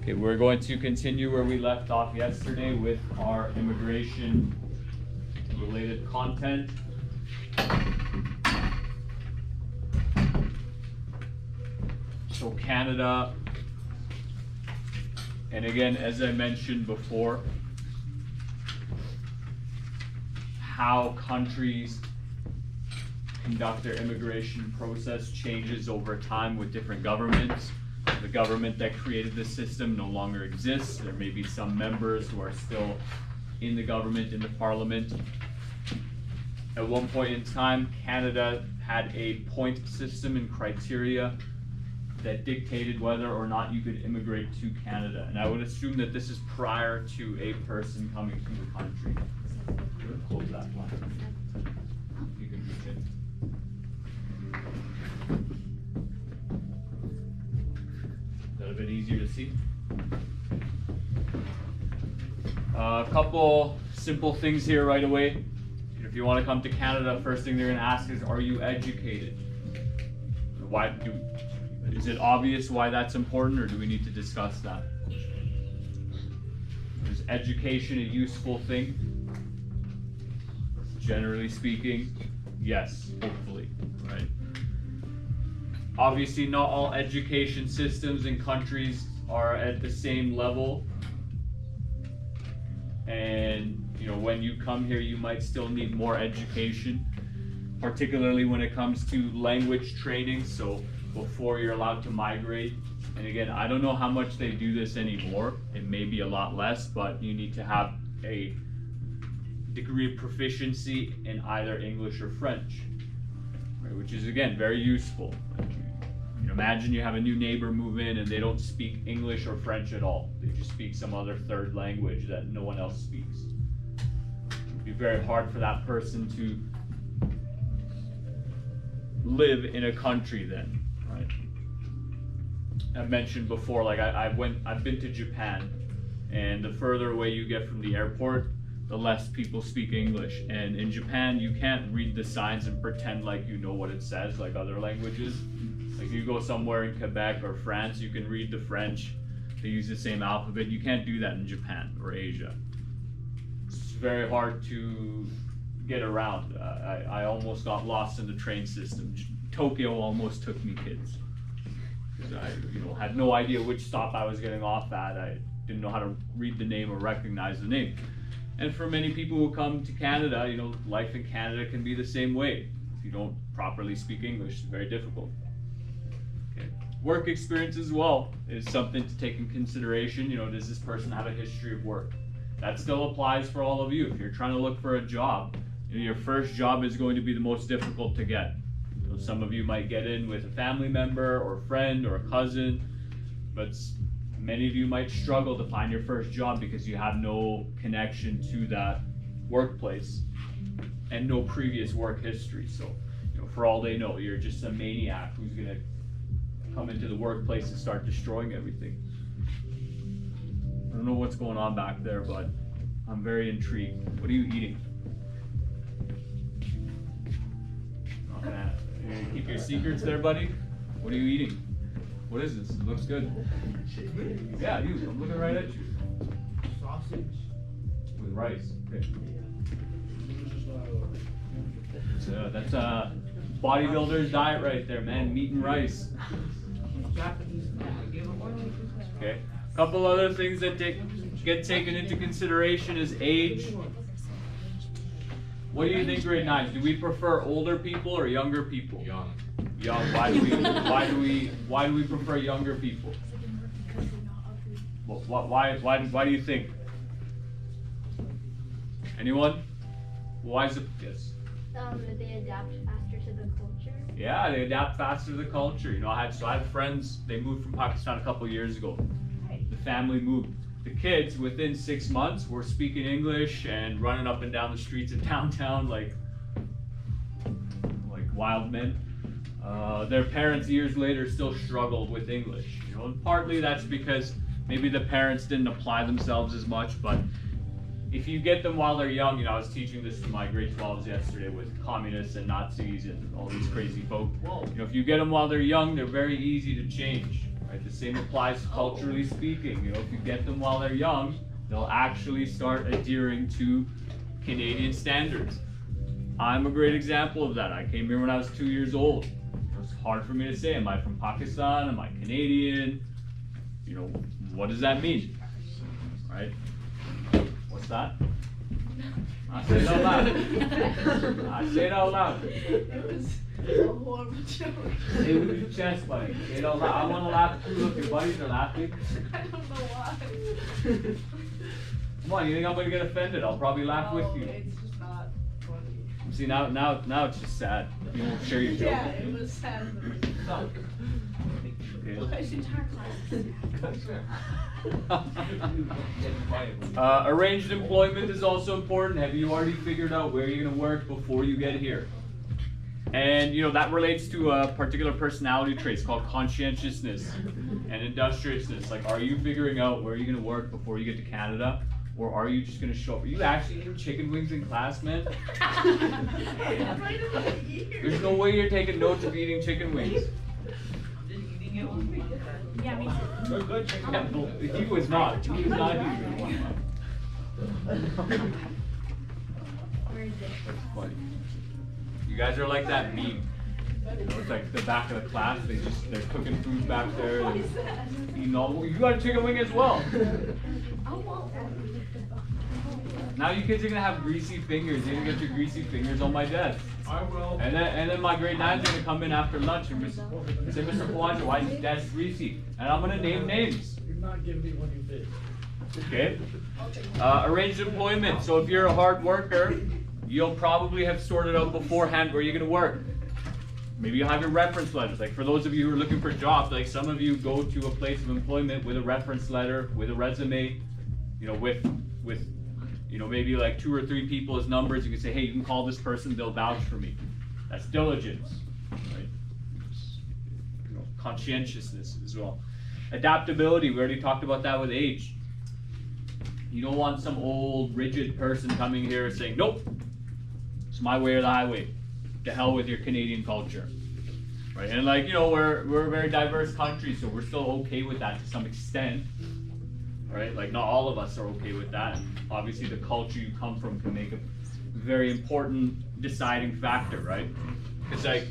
Okay, we're going to continue where we left off yesterday with our immigration related content. So Canada, and again, as I mentioned before, how countries conduct their immigration process changes over time with different governments. The government that created the system no longer exists. There may be some members who are still in the government, in the parliament. At one point in time, Canada had a point system and criteria that dictated whether or not you could immigrate to Canada. And I would assume that this is prior to a person coming to the country. Close that one. You can reach it. Is that a bit easier to see? A couple simple things here right away. If you want to come to Canada, first thing they're going to ask is, are you educated? Is it obvious why that's important, or do we need to discuss that? Is education a useful thing? Generally speaking, yes, hopefully, right? Obviously, not all education systems and countries are at the same level. And when you come here, you might still need more education, particularly when it comes to language training. So before you're allowed to migrate, and again, I don't know how much they do this anymore. It may be a lot less, but you need to have a degree of proficiency in either English or French, right? Which is again very useful. Imagine you have a new neighbor move in and they don't speak English or French at all. They just speak some other third language that no one else speaks. It'd be very hard for that person to live in a country then, right? I mentioned before, like I've been to Japan, and the further away you get from the airport, the less people speak English. And in Japan, you can't read the signs and pretend like you know what it says like other languages. Like you go somewhere in Quebec or France, you can read the French. They use the same alphabet. You can't do that in Japan or Asia. It's very hard to get around. I almost got lost in the train system. Tokyo almost took me, kids. Because I had no idea which stop I was getting off at. I didn't know how to read the name or recognize the name. And for many people who come to Canada, life in Canada can be the same way. If you don't properly speak English, it's very difficult. Okay. Work experience as well is something to take in consideration. Does this person have a history of work? That still applies for all of you. If you're trying to look for a job, your first job is going to be the most difficult to get. Some of you might get in with a family member or a friend or a cousin, but many of you might struggle to find your first job because you have no connection to that workplace and no previous work history. So, for all they know, you're just a maniac who's gonna come into the workplace and start destroying everything. I don't know what's going on back there, but I'm very intrigued. What are you eating? Not gonna keep your secrets there, buddy. What are you eating? What is this? It looks good. Yeah, I'm looking right at you. Sausage. With rice. Okay. So that's a bodybuilder's diet right there, man. Meat and rice. Okay. A couple other things that get taken into consideration is age. What do you think, grade 9? Do we prefer older people or younger people? Young. Young. Why do we prefer younger people? Why do you think? Anyone? Why is it? Yes. They adapt faster to the culture. Yeah, they adapt faster to the culture. I had friends. They moved from Pakistan a couple years ago. The family moved. The kids, within 6 months, were speaking English and running up and down the streets of downtown like wild men. Their parents, years later, still struggled with English. And partly that's because maybe the parents didn't apply themselves as much. But if you get them while they're young, I was teaching this to my grade 12s yesterday with communists and Nazis and all these crazy folk. If you get them while they're young, they're very easy to change. Right? The same applies culturally speaking. You know, if you get them while they're young, they'll actually start adhering to Canadian standards. I'm a great example of that. I came here when I was 2 years old. It was hard for me to say, am I from Pakistan? Am I Canadian? You know, what does that mean? Right? What's that? I say it out loud. I say it out loud. It was a horrible joke. Say it with your chest, buddy. Say it out loud. I want to laugh too. Look, your buddies are laughing. I don't know why. Come on, you think I'm going to get offended? I'll probably laugh with you. It's just not funny. See, now it's just sad. You won't share your joke. Yeah, it was sad. Arranged employment is also important. Have you already figured out where you're going to work before you get here? And you know that relates to a particular personality traits called conscientiousness and industriousness. Like, are you figuring out where you're going to work before you get to Canada? Or are you just going to show up? Are you actually eating chicken wings in class, man? There's no way you're taking notes of eating chicken wings. Yeah, me too. We're good. Yeah, no, he was not. He was not eating one. Where is it? Funny. You guys are like that meme. You know, it's like the back of the class. They're cooking food back there. What And is that? eating all. You got a chicken wing as well. I want one. Now you kids are gonna have greasy fingers. You're gonna get your greasy fingers on my desk. I will. And then my grade 9's gonna come in after lunch and say, Mr. Kawaja, why is his desk greasy? And I'm gonna name names. You're not giving me what you bid. Okay? Arranged employment. So if you're a hard worker, you'll probably have sorted out beforehand where you're gonna work. Maybe you'll have your reference letters. Like for those of you who are looking for jobs, like some of you go to a place of employment with a reference letter, with a resume, you know, with you know, maybe like 2 or 3 people as numbers. You can say, hey, you can call this person, they'll vouch for me. That's diligence, right? You know, conscientiousness as well. Adaptability, we already talked about that with age. You don't want some old, rigid person coming here saying, nope, it's my way or the highway. To hell with your Canadian culture, right? And like, you know, we're a very diverse country, so we're still okay with that to some extent. Right? Like not all of us are okay with that. Obviously the culture you come from can make a very important deciding factor, right? It's like,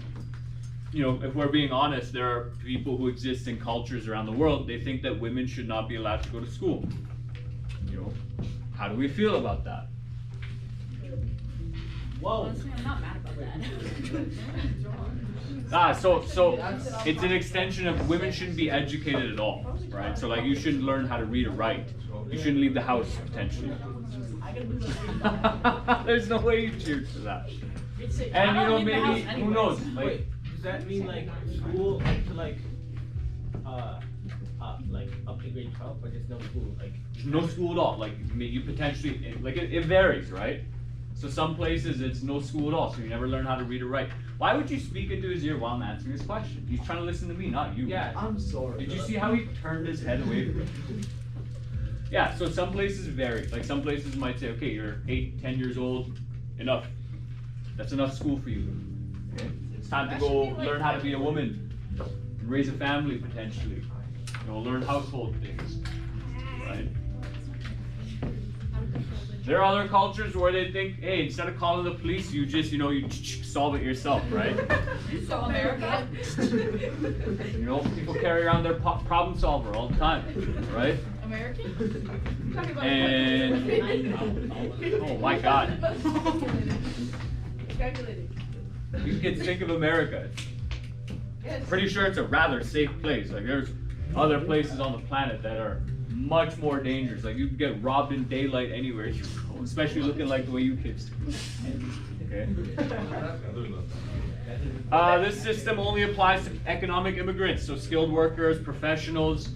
you know, if we're being honest, there are people who exist in cultures around the world, they think that women should not be allowed to go to school. You know, how do we feel about that? Whoa. Honestly, I'm not mad about that. So it's an extension of women shouldn't be educated at all, right? So like you shouldn't learn how to read or write. You shouldn't leave the house potentially. There's no way you cheered for that. And you know maybe who knows? Like Wait, does that mean like school up to like up to grade 12 or just no school? Like no school at all. Like you potentially like it varies, right? So some places it's no school at all, so you never learn how to read or write. Why would you speak into his ear while I'm answering his question? He's trying to listen to me, not you. yeah, I'm sorry. Did you see how he turned his head away from me? Yeah, so some places vary. Like some places might say, okay, you're 8, 10 years old, enough. That's enough school for you. Okay? It's time to go learn how to be a woman, and raise a family potentially. You know, learn household things, right? There are other cultures where they think, hey, instead of calling the police, you just, you know, you solve it yourself, right? So America? You know, people carry around their problem solver all the time, right? American? Talking about And oh my God, Calculated. you kids think of America. Yes. Pretty sure it's a rather safe place. Like there's other places on the planet that are much more dangerous. Like you can get robbed in daylight anywhere you go, especially looking like the way you kids do. Okay. This system only applies to economic immigrants, so skilled workers, professionals.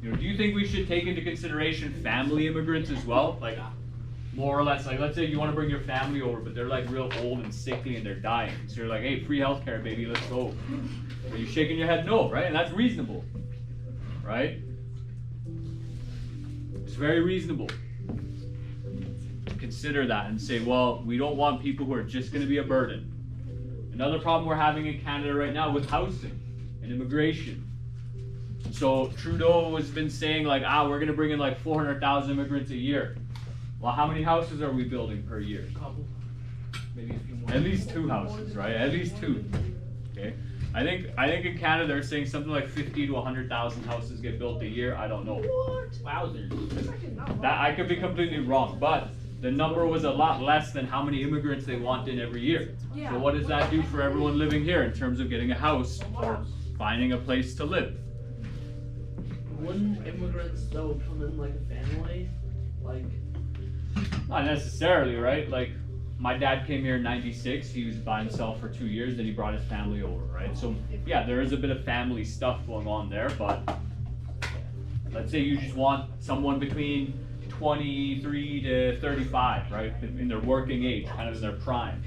You know, do you think we should take into consideration family immigrants as well? Like more or less, like let's say you want to bring your family over, but they're like real old and sickly and they're dying. So you're like, hey, free healthcare, baby, let's go. Are you shaking your head no, right? And that's reasonable, right? It's very reasonable. Consider that and say, well, we don't want people who are just going to be a burden. Another problem we're having in Canada right now with housing and immigration. So Trudeau has been saying like, we're gonna bring in like 400,000 immigrants a year. Well, how many houses are we building per year? Couple, maybe a few more. At least 2 houses, right? At least 2. Okay. I think in Canada they're saying something like 50 to 100,000 houses get built a year. I don't know. Wowzers. That I could be completely wrong, but the number was a lot less than how many immigrants they want in every year. Yeah. So what does that do for everyone living here in terms of getting a house or finding a place to live? Wouldn't immigrants though come in like a family? Like, Not necessarily, right? Like, my dad came here in '96, he was by himself for 2 years, then he brought his family over, right? So, yeah, there is a bit of family stuff going on there, but let's say you just want someone between 23 to 35, right? In their working age, kind of in their prime.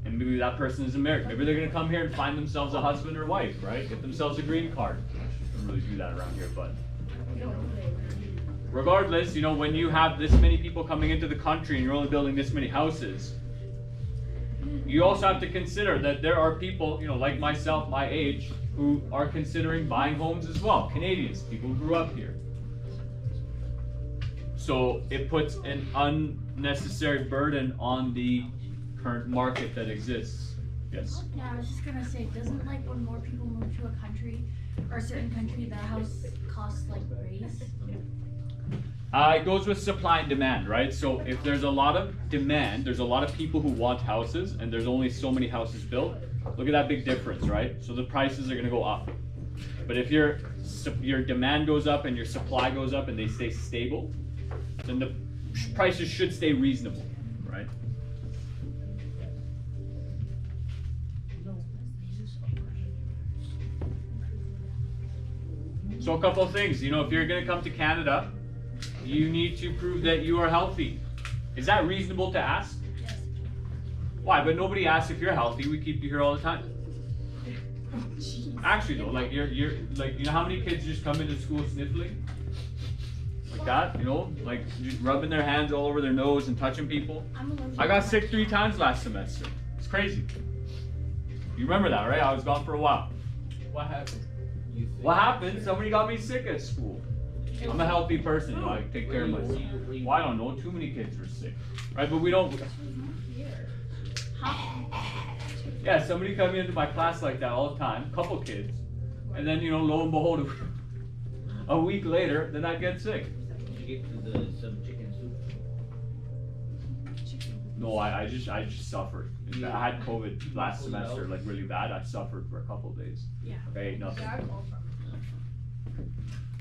And maybe that person isn't married. Maybe they're gonna come here and find themselves a husband or wife, right? Get themselves a green card. Don't really do that around here, but. Regardless, you know, when you have this many people coming into the country and you're only building this many houses, you also have to consider that there are people, you know, like myself, my age, who are considering buying homes as well. Canadians, people who grew up here. So it puts an unnecessary burden on the current market that exists. Yes? Yeah, I was just gonna say, doesn't like when more people move to a country or a certain country, the house costs like raise? It goes with supply and demand, right? So if there's a lot of demand, there's a lot of people who want houses, and there's only so many houses built. Look at that big difference, right? So the prices are gonna go up. But if your demand goes up and your supply goes up and they stay stable, then the prices should stay reasonable, right? So a couple of things, you know, if you're gonna come to Canada, you need to prove that you are healthy. Is that reasonable to ask? Yes. Why? But nobody asks if you're healthy. We keep you here all the time. Actually, though, like you're like, you know how many kids just come into school sniffling? Like that, you know, like just rubbing their hands all over their nose and touching people. I'm allergic. I got sick 3 times last semester. It's crazy. You remember that, right? I was gone for a while. What happened? You think? What happened? Somebody got me sick at school. I'm a healthy person, you know, I take care of myself. Well, I don't know, too many kids were sick, right? But we don't. Yeah, somebody coming into my class like that all the time, couple kids, and then, you know, lo and behold, a week later, then I get sick. Did you get to some chicken soup? No, I just suffered. I had COVID last semester, like really bad. I suffered for a couple of days. Yeah. I ate nothing.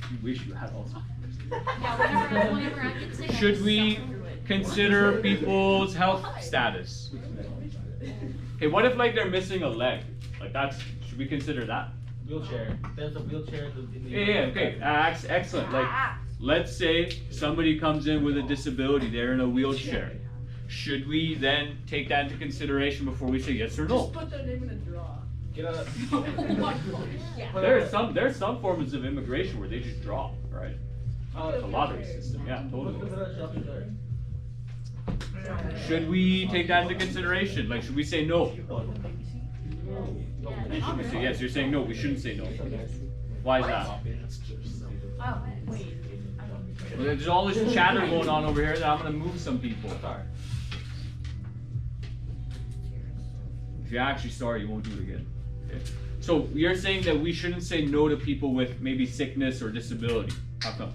You wish you had Alzheimer's. Yeah, whenever I get sick, I Should just we suffer through it. consider people's health status? Hey, what if like they're missing a leg? Like should we consider that? Wheelchair. There's a wheelchair in the. Yeah, okay, excellent. Like, let's say somebody comes in with a disability, they're in a wheelchair. Should we then take that into consideration before we say yes or no? Put their name in a draw. Get up. Yeah. There's some forms of immigration where they just draw, right? It's a lottery system, yeah, totally. Should we take that into consideration? Like, should we say no? And should we say yes? You're saying no, we shouldn't say no. Why is that? Oh, wait. Well, there's all this chatter going on over here that I'm gonna move some people. If you're actually sorry, you won't do it again. Okay. So you're saying that we shouldn't say no to people with maybe sickness or disability. How come?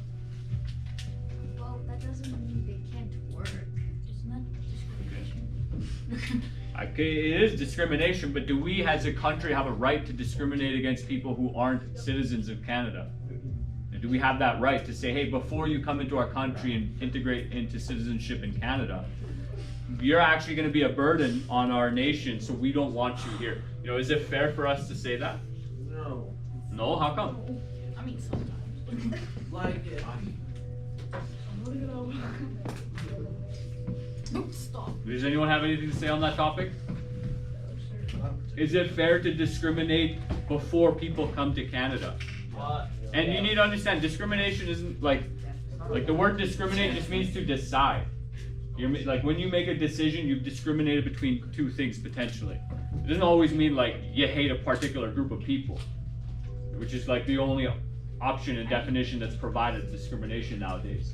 Well, that doesn't mean they can't work. Isn't that discrimination? Okay, it is discrimination, but do we as a country have a right to discriminate against people who aren't citizens of Canada? And do we have that right to say, hey, before you come into our country and integrate into citizenship in Canada, you're actually going to be a burden on our nation, so we don't want you here. You know, is it fair for us to say that? no. No? How come? I mean, sometimes. Like, Stop. Does anyone have anything to say on that topic? Is it fair to discriminate before people come to Canada? And you need to understand, discrimination isn't like the word discriminate just means to decide. You're like, when you make a decision, you've discriminated between 2 things potentially. It doesn't always mean like you hate a particular group of people, which is like the only option and definition that's provided of discrimination nowadays.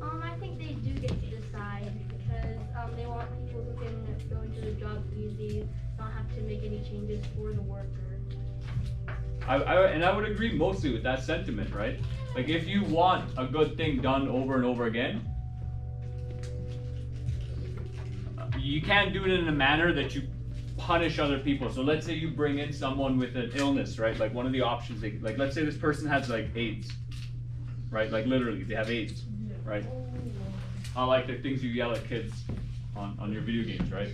I think they do get to decide because they want people who can go into the job easy, not have to make any changes for the worker. I would agree mostly with that sentiment, right? Like if you want a good thing done over and over again, you can't do it in a manner that you punish other people. So let's say you bring in someone with an illness, right? Like one of the options, like let's say this person has like AIDS, right? Like literally, they have AIDS, right? Unlike the things you yell at kids on your video games, right?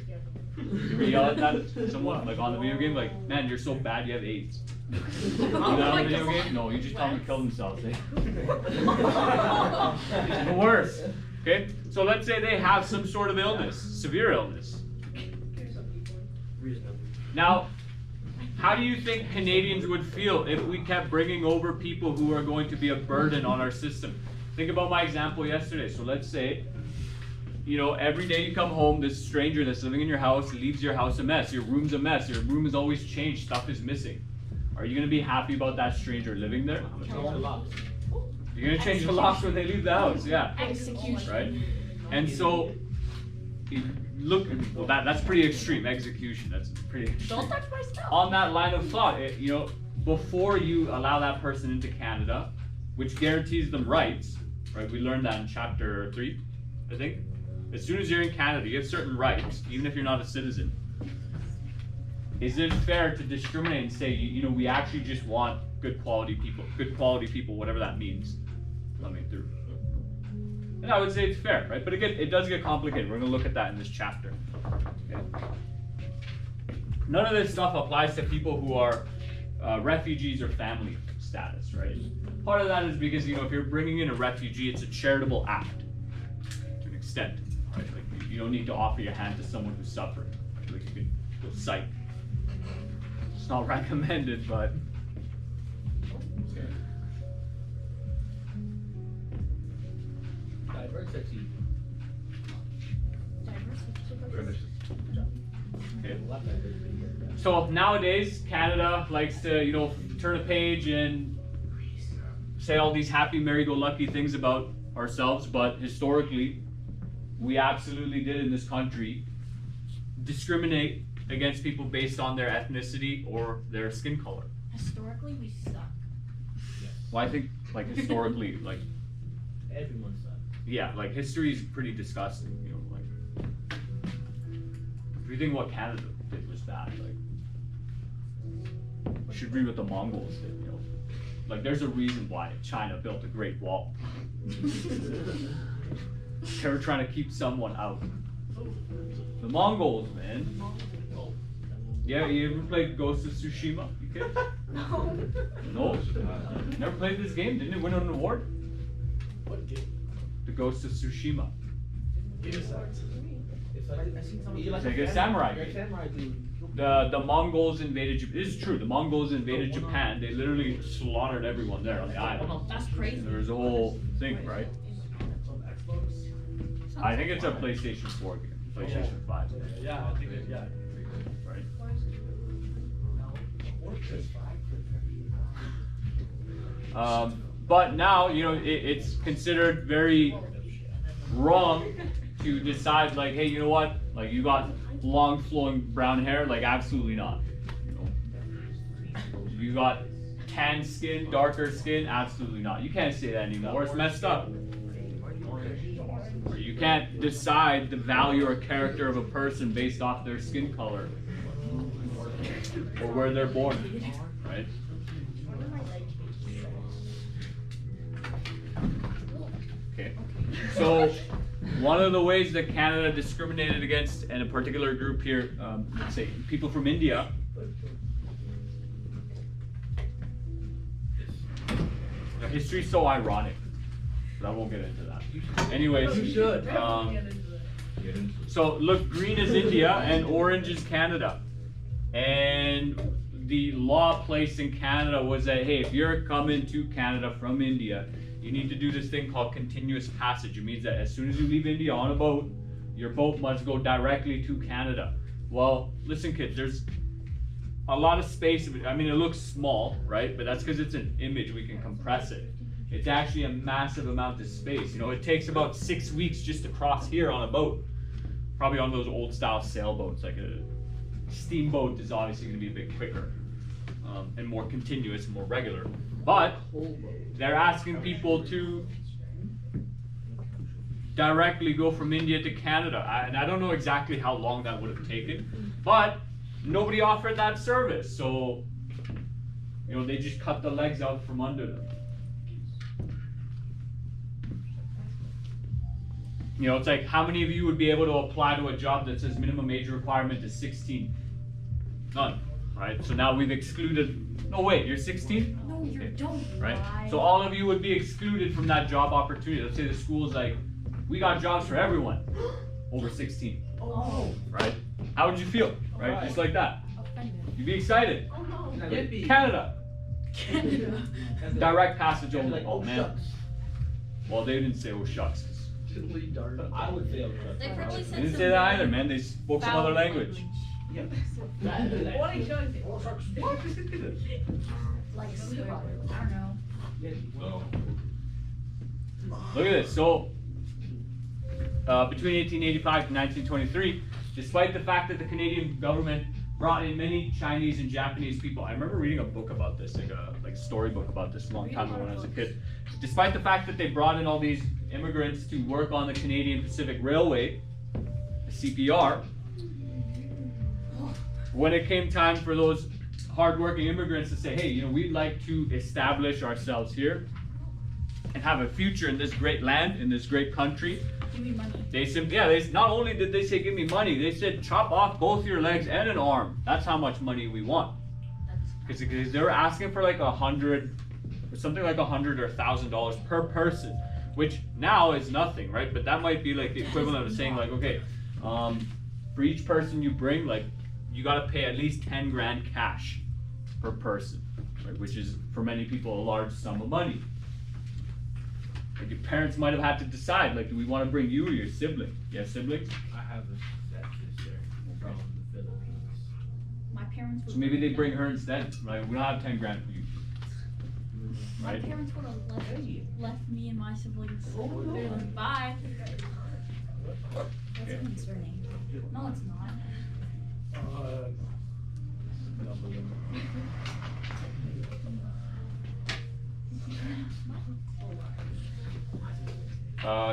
You ever yell at that someone like on the video game, like, man, you're so bad, you have AIDS. You do that on the video game? No, you just tell them to kill themselves. Eh? It's the worst. Okay, so let's say they have some sort of illness, severe illness. Now, how do you think Canadians would feel if we kept bringing over people who are going to be a burden on our system? Think about my example yesterday. So let's say, you know, every day you come home, this stranger that's living in your house leaves your house a mess. Your room's a mess. Your room is always changed. Stuff is missing. Are you going to be happy about that stranger living there? You're going to change the locks when they leave the house. Yeah. Execution. Right? And so, look, well, that's pretty extreme. Execution, that's pretty extreme. Don't touch my stuff. On that line of thought, you know, before you allow that person into Canada, which guarantees them rights, right? We learned that in chapter 3, I think. As soon as you're in Canada, you have certain rights, even if you're not a citizen. Is it fair to discriminate and say, you know, we actually just want good quality people, whatever that means, coming through? And I would say it's fair, right? But again, it does get complicated. We're going to look at that in this chapter. Okay? None of this stuff applies to people who are refugees or family status, right? Part of that is because, you know, if you're bringing in a refugee, it's a charitable act to an extent, right? Like you don't need to offer your hand to someone who's suffering. Right? Like you can go psych. It's not recommended, but. Diversity. Okay. So nowadays, Canada likes to, you know, turn a page and say all these happy, merry-go-lucky things about ourselves, but historically, we absolutely did in this country discriminate against people based on their ethnicity or their skin color. Historically, we suck. Well, I think, like, historically, like, Everyone sucks. yeah, like, history is pretty disgusting, you know, like, if you think what Canada did was bad, like, you should read what the Mongols did, you know. Like, there's a reason why China built a Great Wall. They were trying to keep someone out. The Mongols, man. Yeah, you ever played Ghost of Tsushima? You kids? No. No? Never played this game? Didn't it win an award? What game? The Ghost of Tsushima. It's like a samurai You're a game. samurai dude. The Mongols invaded Japan. This is true. The Mongols invaded Japan. They literally slaughtered everyone there on the island. That's crazy. There was a whole thing, right? I think it's a PlayStation 4 game. PlayStation 5. Yeah, I think yeah. Right? But now, you know, it's considered very wrong to decide, like, hey, you know what? Like, you got long flowing brown hair? Like, absolutely not. You know? You got tan skin, darker skin? Absolutely not. You can't say that anymore. It's messed up. You can't decide the value or character of a person based off their skin color or where they're born, right? Okay. So one of the ways that Canada discriminated against, and a particular group here, let's say people from India, history's so ironic, but I won't get into that. Anyways, You should. so look, green is India and orange is Canada. And the law placed in Canada was that, hey, if you're coming to Canada from India, you need to do this thing called continuous passage. It means that as soon as you leave India on a boat, your boat must go directly to Canada. Well, listen, kids, there's a lot of space. I mean, it looks small, right? But that's because it's an image. We can compress it. It's actually a massive amount of space. You know, it takes about 6 weeks just to cross here on a boat. Probably on those old style sailboats. Like a steamboat is obviously going to be a bit quicker and more continuous and more regular. But they're asking people to directly go from India to Canada. And I don't know exactly how long that would have taken, but nobody offered that service. So, you know, they just cut the legs out from under them. You know, it's like, how many of you would be able to apply to a job that says minimum age requirement is 16? None, right? So now we've excluded, no wait, you're 16? No, you Okay. don't. Right? lie. So all of you would be excluded from that job opportunity. Let's say the school's like, we got jobs for everyone over 16, Oh, right? How would you feel, right? Alright. Just like that. offended. You'd be excited. Oh no. Yippee. Canada, Canada. direct passage They're only. like, Oh oh man. shucks. Well, they didn't say oh shucks. Diddly darn. I would say oh They shucks. probably They said didn't some say that really either, man. They spoke some foul other language. Yep. What are you trying to say? Oh shucks. Like swear words. I don't know. Look at this. So, between 1885 and 1923, despite the fact that the Canadian government brought in many Chinese and Japanese people, I remember reading a book about this, like a storybook about this a long time ago when I was a kid. Despite the fact that they brought in all these immigrants to work on the Canadian Pacific Railway, the CPR, when it came time for those hardworking immigrants to say, hey, you know, we'd like to establish ourselves here and have a future in this great land, in this great country, Give me money. they simply, not only did they say give me money, they said chop off both your legs and an arm. That's how much money we want. That's Because they were asking for like $100 or something like $100 or $1,000 per person, which now is nothing, right? But that might be like the equivalent of saying like, okay, for each person you bring, like you got to pay at least 10 grand cash per person, right? Which is for many people a large sum of money. Like your parents might have had to decide, like, do we want to bring you or your sibling? You have siblings? I have a stepsister from the Philippines. my parents would. So maybe they bring her instead, right? We don't have 10 grand for you, My right? parents would have left me and my siblings. They're like, bye. That's concerning. No, it's not.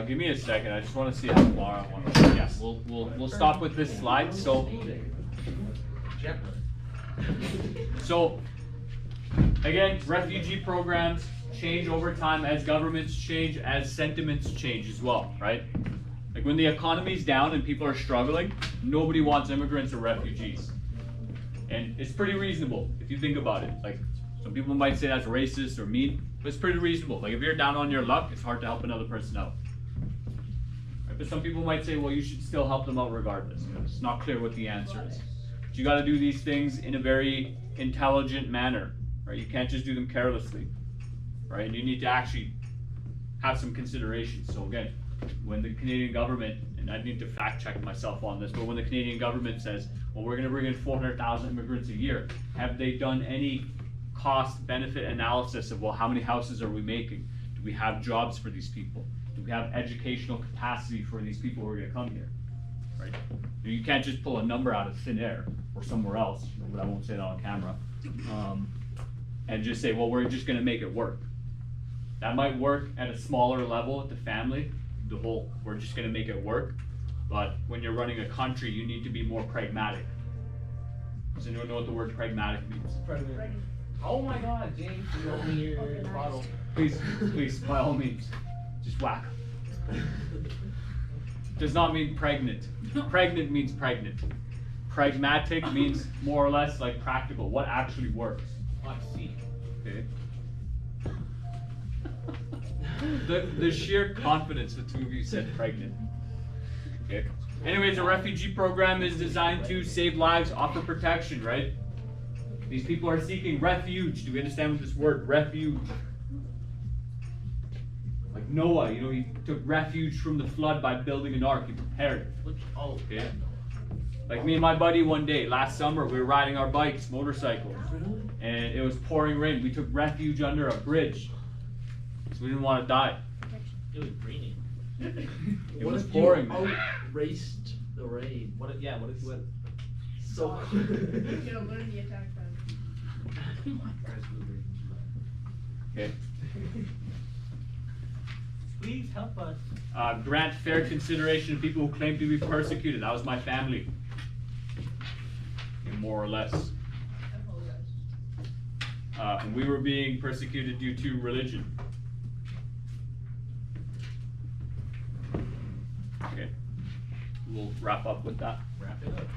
Give me a second. I just want to see how far I want to. Yes, we'll stop with this slide. So again, refugee programs change over time as governments change, as sentiments change as well, right? Like when the economy's down and people are struggling, nobody wants immigrants or refugees, and it's pretty reasonable if you think about it. Like some people might say that's racist or mean, but it's pretty reasonable. Like if you're down on your luck, it's hard to help another person out. Right? But some people might say, well, you should still help them out regardless. You know, it's not clear what the answer is. But you got to do these things in a very intelligent manner, right? You can't just do them carelessly, right? And you need to actually have some consideration. So again, when the Canadian government, and I need to fact check myself on this, but when the Canadian government says, well, we're going to bring in 400,000 immigrants a year, have they done any cost benefit analysis of, well, how many houses are we making? Do we have jobs for these people? Do we have educational capacity for these people who are going to come here? Right? You can't just pull a number out of thin air or somewhere else, but I won't say that on camera, and just say, well, we're just going to make it work. That might work at a smaller level at the family, the whole, we're just going to make it work. But when you're running a country, you need to be more pragmatic. Does anyone know what the word pragmatic means? Oh my God, James, you open your Organized. bottle. Please, by all means, just whack. Does not mean pregnant. Pregnant means pregnant. Pragmatic means more or less like practical, what actually works. I see. Okay. The sheer confidence the two of you said pregnant. Okay. Anyways, a refugee program is designed to save lives, offer protection, right? These people are seeking refuge. Do we understand what this word, refuge? Like Noah, you know, he took refuge from the flood by building an ark. He prepared. Oh, Okay. Like me and my buddy one day, last summer, we were riding our bikes, motorcycles, Really? and it was pouring rain. We took refuge under a bridge. So we didn't want to die. It was raining. It What was if pouring. you raced the rain? What if what? So You know, learn the attack then. Okay. Please help us. Grant fair consideration to people who claim to be persecuted. That was my family. Okay, more or less. I apologize. And we were being persecuted due to religion. Okay. We'll wrap up with that. Wrap it up.